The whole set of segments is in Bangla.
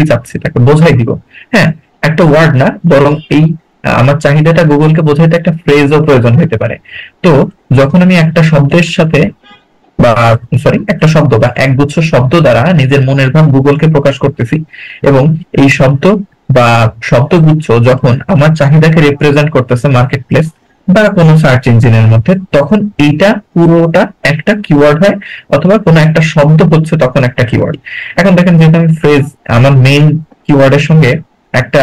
চাচ্ছি তাকে বোঝাই দিব। হ্যাঁ, একটা ওয়ার্ড না, বরং এই আমার চাহিদাটা গুগলকে বোঝাইতে একটা ফ্রেজও প্রয়োজন হতে পারে। তো যখন আমি একটা শব্দের সাথে বা সরি একটা শব্দ বা একগুচ্ছ শব্দ দ্বারা নিজের মনের ভাব গুগলকে প্রকাশ করতেছি, এবং এই শব্দ বা শব্দগুচ্ছ যখন আমার চাহিদাকে রিপ্রেজেন্ট করতেছে মার্কেট প্লেস বা কোনো সার্চ ইঞ্জিনের মধ্যে, তখন এইটা পুরোটা একটা কিওয়ার্ড হয়, অথবা কোনো একটা শব্দ হচ্ছে তখন একটা কিওয়ার্ড। এখন দেখেন, যেহেতু আমি ফ্রেজ আমার মেইন কিওয়ার্ডের সঙ্গে একটা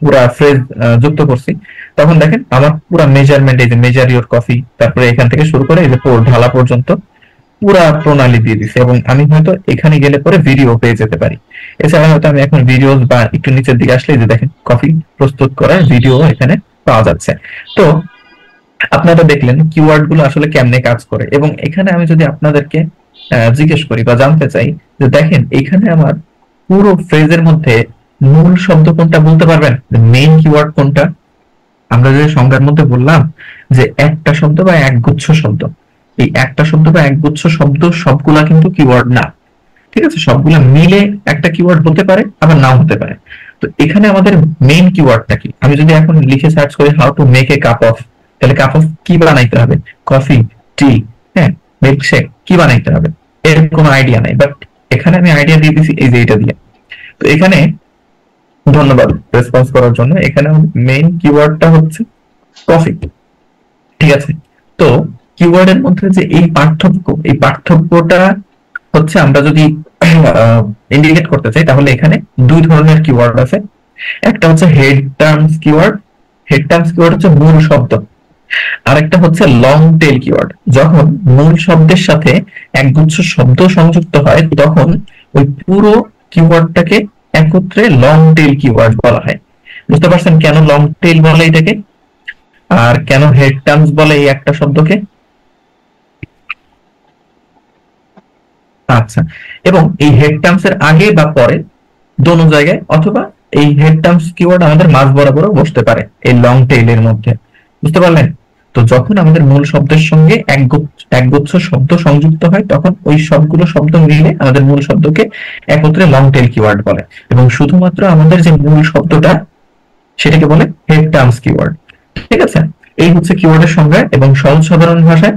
পুরা ফ্রেজ যুক্ত করছি, তখন দেখেন আমার পুরা মেজারমেন্ট, এই যে মেজার ইউর কফি, তারপরে এখান থেকে শুরু করে এই যে ঢালা পর্যন্ত পুরা প্রণালী দিয়ে দিছে, এবং আমি হয়তো এখানে গেলে পরে ভিডিও পেয়ে যেতে পারি। এছাড়া হয়তো আমি এখন ভিডিও বা একটু নিচের দিকে আসলে যে দেখেন কফি প্রস্তুত করার ভিডিও এখানে পাওয়া যাচ্ছে। তো আপনারা দেখলেন কিওয়ার্ড গুলো আসলে কেমনে কাজ করে। এবং এখানে আমি যদি আপনাদেরকে জিজ্ঞেস করি বা জানতে চাই যে দেখেন এখানে আমার পুরো ফ্রেজের মধ্যে মূল শব্দ কোনটা বলতে পারবেন, মেইন কিওয়ার্ড কোনটা? আমরা যে সংজ্ঞার মধ্যে বললাম যে একটা শব্দ বা একগুচ্ছ শব্দ, এই একটা শব্দ বা একগুচ্ছ শব্দ সবগুলা কিন্তু কিওয়ার্ড না। ঠিক আছে, সবগুলা মিলে একটা কিওয়ার্ড হতে পারে, আবার নাও হতে পারে। তো এখানে আমাদের মেইন কিওয়ার্ডটা কি? আমি যদি এখন লিখে সার্চ করি how to make a cup of, তাহলে কাপ অফ কি বানাইতে হবে? কফি, টি, হ্যাঁ, মিল্কশেক, কি বানাইতে হবে? এর কোনো আইডিয়া নাই, বাট এখানে আমি আইডিয়া দিয়ে দিছি এই যে এটা দিয়ে। তো এখানে ধন্যবাদ রেসপন্স করার জন্য। এখানে মেইন কিওয়ার্ডটা হচ্ছে কফি। ঠিক আছে, তো কিওয়ার্ডের মধ্যে যে এই পার্থক্য, এই পার্থক্যটা হচ্ছে আমরা যদি ইন্ডিকেট করতে চাই, তাহলে এখানে দুই ধরনের কিওয়ার্ড আছে। একটা হচ্ছে head terms keyword, head terms keyword হচ্ছে মূল শব্দ। আর একটা হচ্ছে লং টেল কিওয়ার্ড। যখন মূল শব্দের সাথে একগুচ্ছ শব্দ সংযুক্ত হয়, তখন ওই পুরো কিওয়ার্ডটাকে একত্রে লং টেল কিওয়ার্ড বলা হয়। বুঝতে পারছেন কেন লং টেল বলে এটাকে, আর কেন হেড টার্মস বলে এই একটা শব্দকে? আচ্ছা, এবং এই হেড টার্মস এর আগে বা পরে দোনো জায়গায়, অথবা এই হেড টার্মস কিওয়ার্ড আমাদের মাঝ বরাবরও বসতে পারে এই লং টেইলের মধ্যে। বুঝতে পারলেন? তো যখন আমাদের মূল শব্দের সঙ্গে একগুচ্ছ শব্দ সংযুক্ত হয়, তখন ওই সবগুলো শব্দ মিলে আমাদের মূল শব্দকে একত্রে লং টেল কিওয়ার্ড বলে। এবং শুধুমাত্র আমাদের যে মূল শব্দটা, সেটাকে বলে হেড টার্মস কিওয়ার্ড। ঠিক আছে, এই হচ্ছে কিওয়ার্ডের সংজ্ঞা। এবং সহজ সাধারণ ভাষায়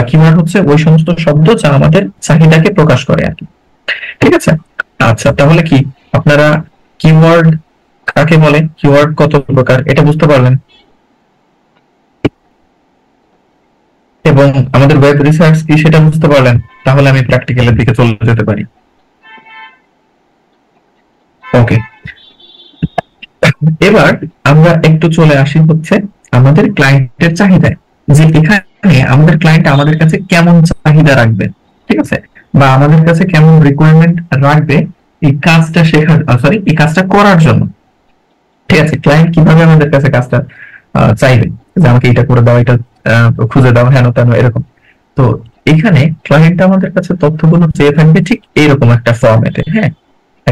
কিওয়ার্ড হচ্ছে ওই সমস্ত শব্দ যা আমাদের চাহিদাকে প্রকাশ করে আর কি। ঠিক আছে, আচ্ছা, তাহলে কি আপনারা কিওয়ার্ড কাকে বলে, কিওয়ার্ড কত প্রকার, এটা বুঝতে পারলেন? এবং আমাদের ওয়েব রিসার্চ কি সেটা বুঝতে পারলেন? তাহলে আমি প্র্যাকটিক্যালের দিকে চলে যেতে পারি। ওকে, এবার আমরা একটু চলে আসি হচ্ছে আমাদের ক্লায়েন্টের চাহিদায়, যে এখানে আমাদের ক্লায়েন্ট আমাদের কাছে কেমন চাহিদা রাখবে। ঠিক আছে, বা আমাদের কাছে কেমন রিকোয়ারমেন্ট রাখবে এই কাজটা শেখার, সরি, এই কাজটা করার জন্য। ঠিক আছে, ক্লায়েন্ট কিভাবে আমাদের কাছে কাজটা চাইবে, যে আমাকে এটা করে দাও, এটা খুঁজে দাও, হেন তেন এরকম। তো এখানে ক্লায়েন্ট আমাদের কাছে তথ্যগুলো চেয়ে থাকবে ঠিক এরকম একটা ফরম্যাটে। হ্যাঁ,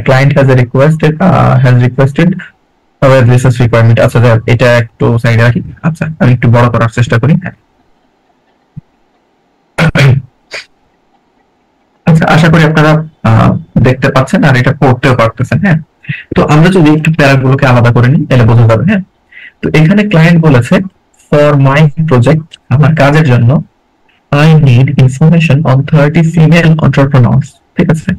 client has requested web research requirement. আচ্ছা, এটা একটু সাইডে রাখি। আচ্ছা, আমি একটু বড় করার চেষ্টা করি। হ্যাঁ, আচ্ছা, আশা করি আপনারা দেখতে পাচ্ছেন আর এটা পড়তেও পারতেছেন। হ্যাঁ, তো আমরা যদি একটু প্যারাগুলোকে আলাদা করে নিই, তাহলে বোঝা যাবে। হ্যাঁ, তো এখানে ক্লায়েন্ট বলেছে ফর মাই প্রজেক্ট, আমার কাজের জন্য I need information on 30 female entrepreneurs. ঠিক আছে,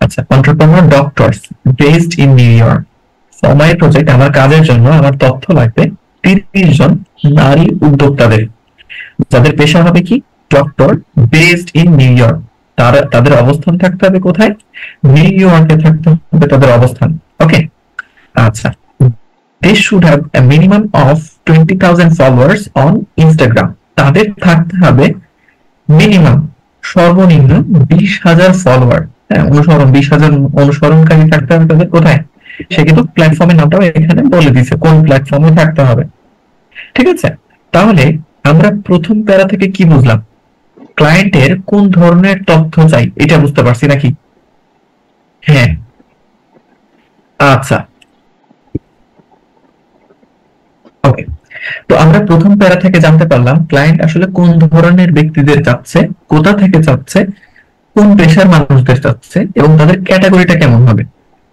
আচ্ছা, entrepreneur doctors based in new York. For my project, আমার কাজের জন্য আমার তথ্য লাগবে 30 জন নারী উদ্যোক্তাদের, যাদের পেশা হবে কি doctor, based in new York. তাদের অবস্থান থাকতে হবে কোথায়? নিউ ইয়র্কে থাকতে হবে তাদের অবস্থান। ওকে, আচ্ছা, they should have a minimum of 20,000 followers on Instagram. তাদের থাকতে হবে মিনিমাম, সর্বনিম্ন 20,000 ফলোয়ার, হ্যাঁ, 20,000 অনুসরণকারী থাকতে হবে তাদের কোথায়? সে কিন্তু প্ল্যাটফর্মের নামটাও এখানে বলে দিছে কোন প্ল্যাটফর্মে থাকতে হবে। ঠিক আছে, তাহলে আমরা প্রথম প্যারা থেকে কি বুঝলাম? ক্লায়েন্টের কোন ধরনের তথ্য চাই এটা বুঝতে পারছি নাকি? হ্যাঁ, আচ্ছা, ওকে। তো আমরা প্রথম প্যারা থেকে জানতে পারলাম ক্লায়েন্ট আসলে কোন ধরনের ব্যক্তিদের চাচ্ছে, কোথা থেকে চাচ্ছে, কোন পেশার মানুষদের চাচ্ছে, এবং তাদের ক্যাটাগরিটা কেমন হবে।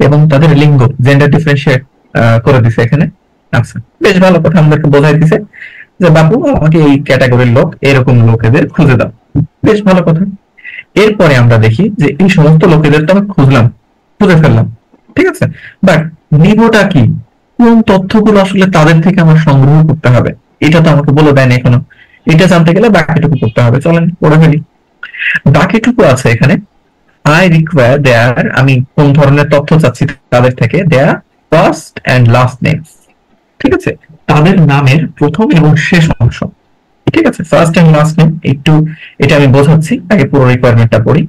এবং তাদের লিঙ্গ জেন্ডার ডিফারেন্সিয়েট করে দিছে এখানে। আচ্ছা, বেশ ভালো কথা আমাদেরকে বোঝাই দিছে যে বাবু আমাকে এই ক্যাটাগরির লোক, এরকম লোকেদের খুঁজে দাও। বেশ ভালো কথা। এরপরে আমরা দেখি যে এই সমস্ত লোকেদের তো আমি খুঁজলাম, খুঁজে ফেললাম, ঠিক আছে, বাট নিবটা কি, কোন তথ্যগুলো আসলে তাদের থেকে আমার সংগ্রহ করতে হবে, এটা তো আমাকে বলে দেয়নি এখনো। এটা জানতে গেলে বাকিটুকু করতে হবে, চলেন পড়ে ফেলি। বাকিটুকু আছে এখানে, আই রিকোয়ার দেয়ার, আমি কোন ধরনের তথ্য চাচ্ছি তাদের থেকে, their first and last names, ঠিক আছে, তাদের নামের প্রথম এবং শেষ অংশ, ঠিক আছে, ফার্স্ট এন্ড লাস্ট নেম। একটু এটা আমি বোঝাচ্ছি, আগে পুরো রিকোয়ারমেন্টটা পড়ি।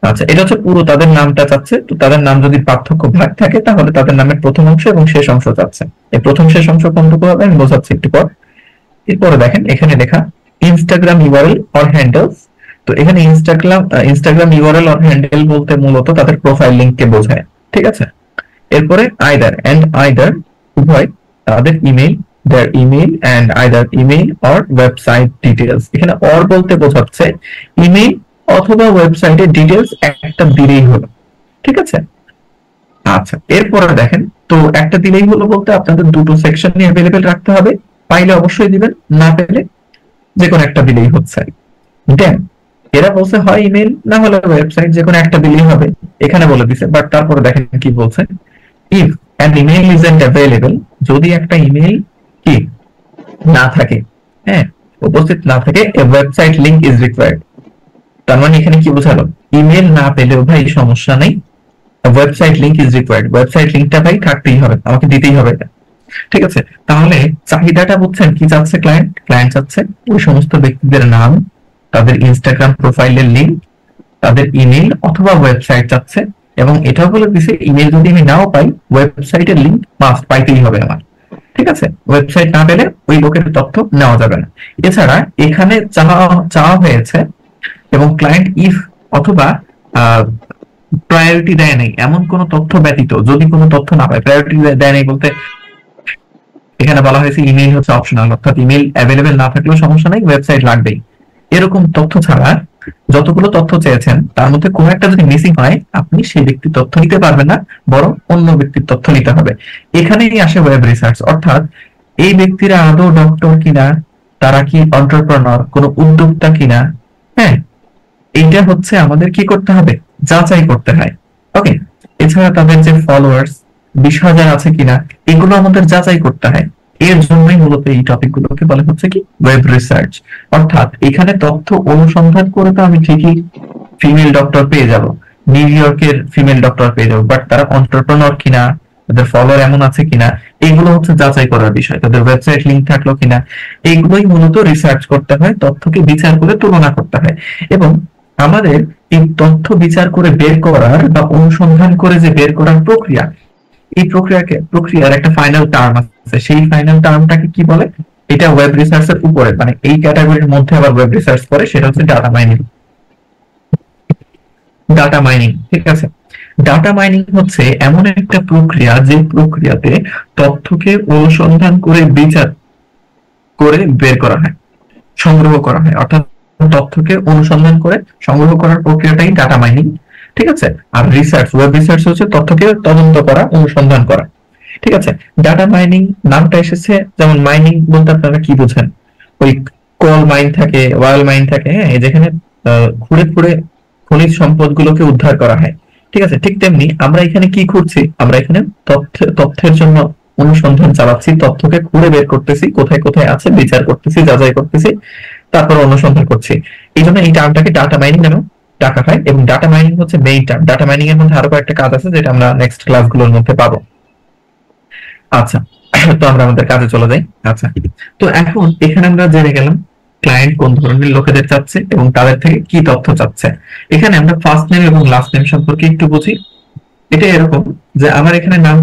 আচ্ছা, এটা হচ্ছে পুরো তাদের নামটা চাচ্ছে, তো তাদের নাম যদি পার্থক্য ভাগ থাকে তাহলে তাদের নামের প্রথম অংশ এবং শেষ অংশ চাচ্ছে। এই প্রথম শেষ অংশ কোনটুকু হবে আমি বোঝাচ্ছি একটু পর। এরপরে দেখেন এখানে লেখা ইনস্টাগ্রাম ইউআরএল অর হ্যান্ডেলস। তো এখানে ইনস্টাগ্রাম ইউআরএল অর হ্যান্ডেল বলতে মূলত তাদের প্রোফাইল লিংককে বোঝায়, ঠিক আছে। এরপরে আইদার উভয়, তাদের email, their email and either email or website details। এখানে or বলতে বোঝাচ্ছে ইমেল অথবা ওয়েবসাইটের ডিটেলস একটা দিলেই হলো, ঠিক আছে। আচ্ছা, এরপরে দেখেন, তো একটা দিলেই হলো বলতে আপনাদের দুটো সেকশন নিয়ে अवेलेबल রাখতে হবে, পাইলে অবশ্যই দিবেন, না পেলে যে কোনো একটা দিলেই হচ্ছে। দেন এরা বলছে হয় ইমেল না হলে ওয়েবসাইট, যে কোনো একটা দিলেই হবে, এখানে বলে দিছে। বাট তারপরে দেখেন কি বলছে, if an email isn't available, যদি একটা ইমেল কি না থাকে, হ্যাঁ, উপস্থিত না থাকে, a website link is required। তার মানে এখানে কি বোঝালো, ইমেল না পেলেও ভাই সমস্যা নেই, website link is required, website লিংকটা ভাই থাকতেই হবে, আমাকে দিতেই হবে এটা, ঠিক আছে। তাহলে চাহিদাটা বুঝছেন কি চাচ্ছে ক্লায়েন্ট চাচ্ছে ওই সমস্ত ব্যক্তিদের নাম, তাদের ইনস্টাগ্রাম প্রোফাইলের লিংক, তাদের ইমেল অথবা ওয়েবসাইট চাচ্ছে, এবং এটাও বলে দিছে ইমেল যদি আমি নাও পাই ওয়েবসাইটের লিংক মাস্ট পাইতেই হবে আমার, ঠিক আছে। ওয়েবসাইট না পেলে ওই লোকের তথ্য নেওয়া যাবে না। এছাড়া এখানে চাওয়া হয়েছে এবং ক্লায়েন্ট ইফ অথবা প্রায়োরিটি দেয় নাই এমন কোন তথ্য ব্যতীত যদি কোনো তথ্য না পায়, প্রায়োরিটি দেয় নাই বলতে এখানে বলা হয়েছে ইমেল হচ্ছে অপশনাল, অর্থাৎ ইমেল অ্যাভেলেবেল না থাকলেও সমস্যা নাই, ওয়েবসাইট লাগবেই, এরকম তথ্য ছাড়া যতগুলো তথ্য চেয়েছেন তার মধ্যে কোনো একটা যদি মিসিং হয় আপনি সেই ব্যক্তির তথ্য নিতে পারবেন না, বরং অন্য ব্যক্তির তথ্য নিতে হবে। এখানেই আসে ওয়েব রিসার্চ, অর্থাৎ এই ব্যক্তিরা আদৌ ডক্টর কিনা, তারা কি এন্টারপ্রেনার, কোনো উদ্যোক্তা কিনা, হ্যাঁ, এইটা হচ্ছে আমাদের কি করতে হবে, যাচাই করতে হয়। ওকে, এছাড়া তাদের যে ফলোয়ার্স 20,000 আছে কিনা এগুলো আমাদের যাচাই করতে হয়। এর জন্যই মূলত এই টপিক গুলোকে বলে হচ্ছে কি ওয়েব রিসার্চ। অর্থাৎ এখানে তথ্য অনুসন্ধান করে তো আমি ঠিকই ফিমেল ডক্টর পেয়ে যাব, নিউ ইয়র্কের ফিমেল ডক্টর পেয়ে যাবো, বাট তারা এন্টারপ্রেনার কিনা, তাদের ফলোয়ার এমন আছে কিনা এইগুলো হচ্ছে যাচাই করার বিষয়, তাদের ওয়েবসাইট লিংক থাকলো কিনা এইগুলোই মূলত রিসার্চ করতে হয়, তথ্যকে বিচার করে তুলনা করতে হয়। এবং আমাদের এই তথ্য বিচার করে বের করার বা অনুসন্ধান করে যে বের করার প্রক্রিয়া, এই প্রক্রিয়ার একটা ফাইনাল টার্ম আছে, সেই ফাইনাল টার্মটাকে কি বলে, এটা ওয়েব রিসার্চের উপরে, মানে এই ক্যাটাগরির মধ্যে আবার ওয়েব রিসার্চ করে, সেটা হচ্ছে ডাটা মাইনিং। ডাটা মাইনিং, ঠিক আছে। ডাটা মাইনিং হচ্ছে এমন একটা প্রক্রিয়া যে প্রক্রিয়াতে তথ্যকে অনুসন্ধান করে বিচার করে বের করা হয়, সংগ্রহ করা হয়, অর্থাৎ তথ্যকে অনুসন্ধান করে সংগ্রহ করার প্রক্রিয়াটাই ডাটা মাইনিং, ঠিক আছে। আর রিসার্চ, ওয়েব রিসার্চ হচ্ছে তথ্যকে তদন্ত করা, অনুসন্ধান করা, ঠিক আছে। ডাটা মাইনিং নামটা এসেছে, যেমন মাইনিং বলতে আপনারা কি বোঝেন, ওই কোল মাইন থাকে, অয়েল মাইন থাকে, হ্যাঁ, যেখানে ঘুরে ঘুরে খনিজ সম্পদ গুলোকে উদ্ধার করা হয়, ঠিক আছে। ঠিক তেমনি আমরা এখানে কি করছি, আমরা এখানে তথ্যের জন্য অনুসন্ধান চালাচ্ছি, তথ্যকে খুঁড়ে বের করতেছি, কোথায় কোথায় আছে বিচার করতেছি, যাচাই করতেছি, তারপর অনুসন্ধান করছি। এই জন্য এই টার্মটাকে ডাটা মাইনিং নামেও ডাকা হয়, এবং ডাটা মাইনিং হচ্ছে মেইন টার্ম। ডাটা মাইনিং এর মধ্যে আরো কয়েকটা কাজ আছে যেটা আমরা নেক্সট ক্লাসগুলোর মধ্যে পাবো। আচ্ছা, তো আমরা আমাদের কাজে চলে যাই। আচ্ছা, তো এখন এখানে আমরা জেনে গেলাম ক্লায়েন্ট কোন ধরনের লোকেদের চাচ্ছে এবং তাদের থেকে কি তথ্য চাচ্ছে। এখানে আমরা ফার্স্ট নেম এবং লাস্ট নেম সম্পর্কে একটু বুঝি। এটা এরকম যে আমার এখানে নাম